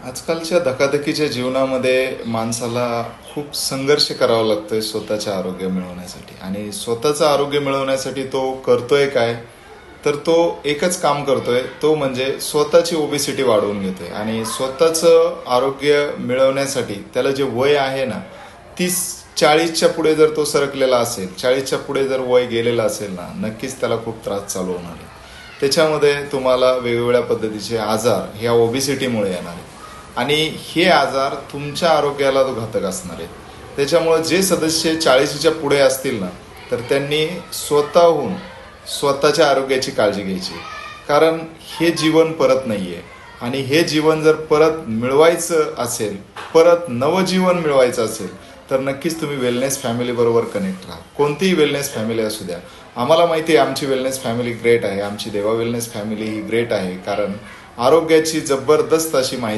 आजकालच्या धकाधकीच्या जीवनामध्ये माणसाला खूप संघर्ष करावा लागतोय स्वतःचे आरोग्य मिळवण्यासाठी. आणि स्वतःचं आरोग्य मिळवण्यासाठी तो करतोय काय, तर तो एकच काम करतोय, तो म्हणजे स्वतःची ओबेसिटी वाढवून घेतोय. आणि स्वतःचं आरोग्य मिळवण्यासाठी त्याला जे वय आहे ना, 30-40च्या पुढे जर तो सरकलेला असेल, 40च्या पुढे जर वय गेलेलं असेल ना, नक्कीच त्याला खूप त्रास चालू होणार आहे. त्याच्यामध्ये तुम्हाला वेगवेगळ्या पद्धतीचे आजार ह्या ओबेसिटीमुळे येणार आहेत. आणि हे आजार तुमच्या आरोग्याला घातक असणार आहेत. त्याच्यामुळे जे सदस्य 40च्या पुढे असतील ना, तर त्यांनी स्वतःहून स्वतःच्या आरोग्याची काळजी घ्यायची. कारण हे जीवन परत नाही आहे. आणि हे जीवन जर परत मिळवायचं असेल, परत नवजीवन मिळवायचं असेल, तर नक्कीच तुम्ही वेलनेस फॅमिलीबरोबर कनेक्ट राहा. कोणतीही वेलनेस फॅमिली असू द्या. आम्हाला माहिती आहे आमची वेलनेस फॅमिली ग्रेट आहे. आमची देवा वेलनेस फॅमिली ही ग्रेट आहे. कारण आरोग्याची जबरदस्त अशी माहिती